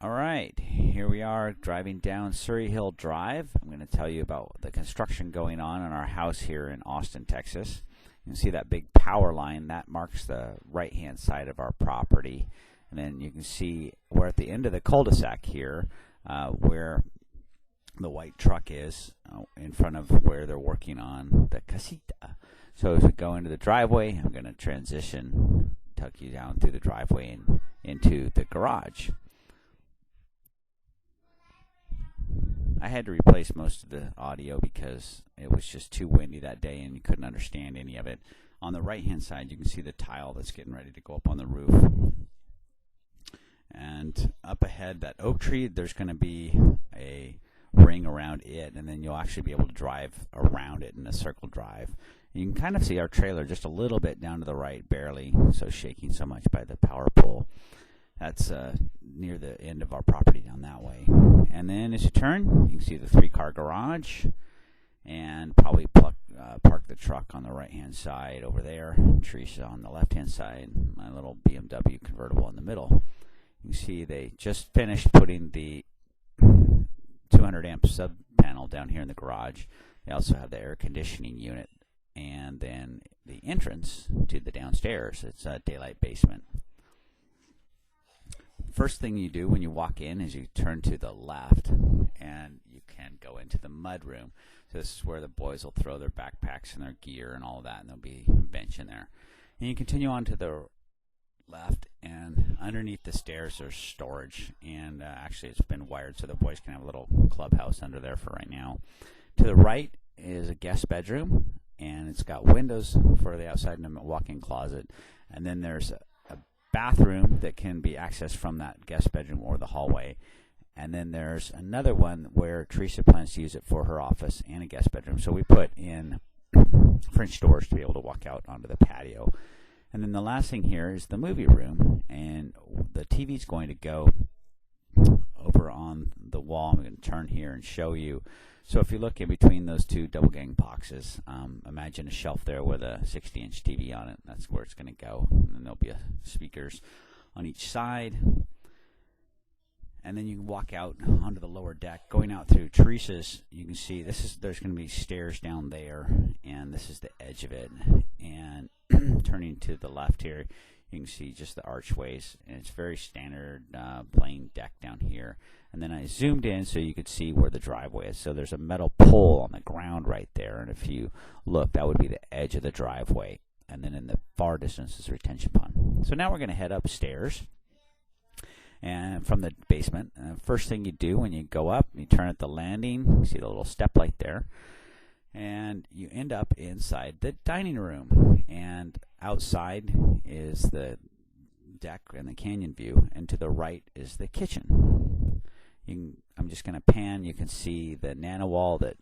All right, here we are driving down Surrey Hill Drive. I'm going to tell you about the construction going on in our house here in Austin, Texas. You can see that big power line that marks the right-hand side of our property. And then you can see we're at the end of the cul-de-sac here where the white truck is in front of where they're working on the casita. So as we go into the driveway, I'm going to transition, tuck you down through the driveway and into the garage. I had to replace most of the audio because it was just too windy that day and you couldn't understand any of it. On the right hand side you can see the tile that's getting ready to go up on the roof. And up ahead, that oak tree, there's going to be a ring around it, and then you'll actually be able to drive around it in a circle drive. You can kind of see our trailer just a little bit down to the right, barely, so shaking so much by the power pole. That's near the end of our property down that way. And then as you turn, you can see the 3-car garage, and probably park the truck on the right-hand side over there. Teresa on the left-hand side, my little BMW convertible in the middle. You can see they just finished putting the 200 amp sub panel down here in the garage. They also have the air conditioning unit, and then the entrance to the downstairs. It's a daylight basement. First thing you do when you walk in is you turn to the left and you can go into the mud room. So this is where the boys will throw their backpacks and their gear and all of that, and there'll be a bench in there. And you continue on to the left, and underneath the stairs there's storage, and actually it's been wired so the boys can have a little clubhouse under there for right now. To the right is a guest bedroom, and it's got windows for the outside and a walk-in closet, and then there's a bathroom that can be accessed from that guest bedroom or the hallway. And then there's another one where Teresa plans to use it for her office and a guest bedroom. So we put in French doors to be able to walk out onto the patio. And then the last thing here is the movie room, and the TV's going to go over on the wall. I'm going to turn here and show you. So if you look in between those two double gang boxes, imagine a shelf there with a 60-inch TV on it. That's where it's going to go. And then there'll be speakers on each side. And then you can walk out onto the lower deck. Going out through Teresa's, you can see there's going to be stairs down there, and this is the edge of it. And turning to the left here, you can see just the archways, and it's very standard plain deck down here. And then I zoomed in so you could see where the driveway is. So there's a metal pole on the ground right there, and if you look, that would be the edge of the driveway. And then in the far distance is a retention pond. So now we're going to head upstairs, and from the basement. First thing you do when you go up, you turn at the landing. You see the little step light there, and you end up inside the dining room. And outside is the deck and the canyon view, and to the right is the kitchen. I'm just going to pan. You can see the nano wall that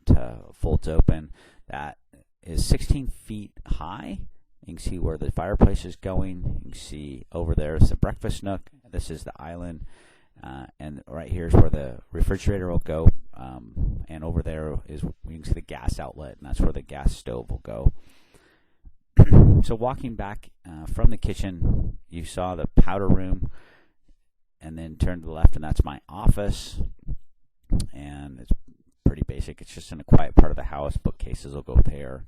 folds open. That is 16 feet high. You can see where the fireplace is going. You can see over there is the breakfast nook. This is the island, and right here is where the refrigerator will go. And over there is, you can see the gas outlet, and that's where the gas stove will go. So walking back from the kitchen, you saw the powder room, and then turn to the left, and that's my office. And it's pretty basic. It's just in a quiet part of the house. Bookcases will go there.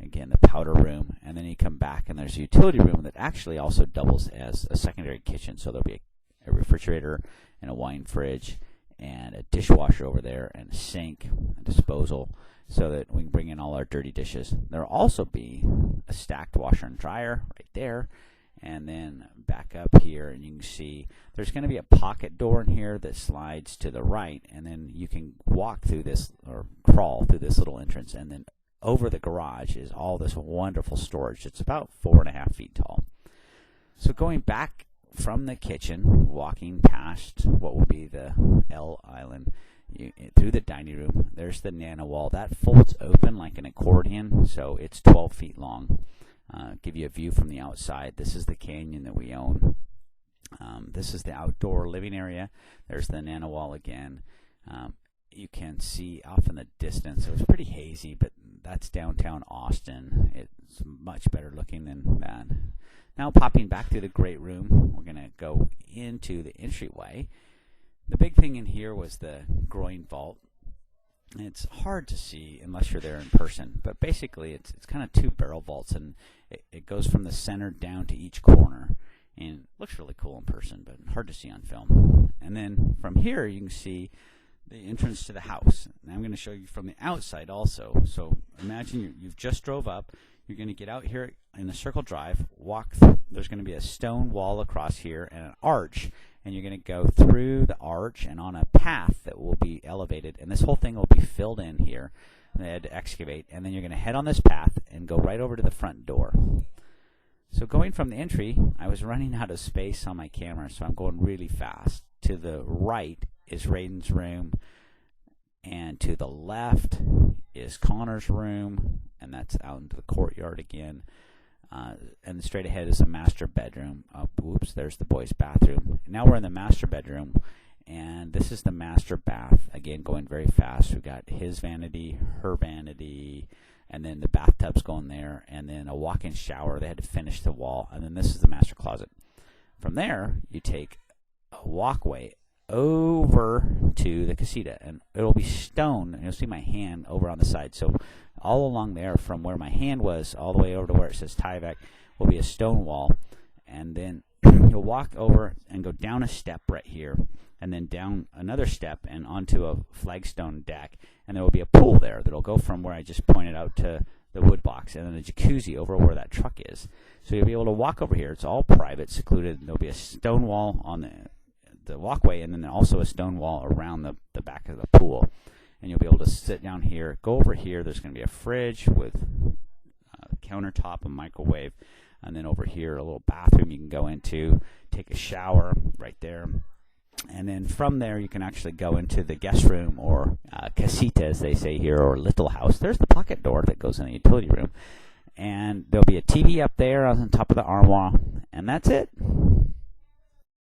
Again, the powder room, and then you come back, and there's a utility room that actually also doubles as a secondary kitchen. So there'll be a refrigerator and a wine fridge and a dishwasher over there and a sink, a disposal, so that we can bring in all our dirty dishes. There'll also be a stacked washer and dryer right there. And then back up here, and you can see there's going to be a pocket door in here that slides to the right, and then you can walk through this or crawl through this little entrance, and then over the garage is all this wonderful storage. It's about 4.5 feet tall. So going back from the kitchen, walking past what will be the L island, through the dining room, there's the nano wall. That folds open like an accordion, so it's 12 feet long. Give you a view from the outside. This is the canyon that we own. This is the outdoor living area. There's the nano wall again. You can see off in the distance, it was pretty hazy, but that's downtown Austin. It's much better looking than that. Now popping back through the great room, we're going to go into the entryway. The big thing in here was the groin vault. It's hard to see unless you're there in person, but basically it's kind of 2 barrel vaults, and it goes from the center down to each corner, and it looks really cool in person, but hard to see on film. And then from here you can see the entrance to the house. And I'm going to show you from the outside also. So imagine you've just drove up. You're going to get out here in the circle drive, walk through. There's going to be a stone wall across here and an arch, and you're going to go through the arch and on a path that will be elevated, and this whole thing will be filled in here. And they had to excavate, and then you're going to head on this path and go right over to the front door. So going from the entry, I was running out of space on my camera, so I'm going really fast. To the right is Raiden's room, and to the left is Connor's room, and that's out into the courtyard again. And straight ahead is a master bedroom. Oops, there's the boys' bathroom. Now we're in the master bedroom, and this is the master bath. Again, going very fast. We got his vanity, her vanity, and then the bathtub's going there, and then a walk-in shower. They had to finish the wall, and then this is the master closet. From there, you take a walkway over to the casita, and it'll be stone, and you'll see my hand over on the side. So all along there, from where my hand was all the way over to where it says Tyvek, will be a stone wall, and then you'll walk over and go down a step right here, and then down another step and onto a flagstone deck, and there will be a pool there that'll go from where I just pointed out to the wood box, and then a jacuzzi over where that truck is. So you'll be able to walk over here. It's all private, secluded. There'll be a stone wall on the walkway, and then also a stone wall around the back of the pool. And you'll be able to sit down here, go over here. There's going to be a fridge with a countertop, a microwave, and then over here a little bathroom you can go into, take a shower right there. And then from there you can actually go into the guest room, or casita as they say here, or little house. There's the pocket door that goes in the utility room. And there'll be a TV up there on top of the armoire, and that's it.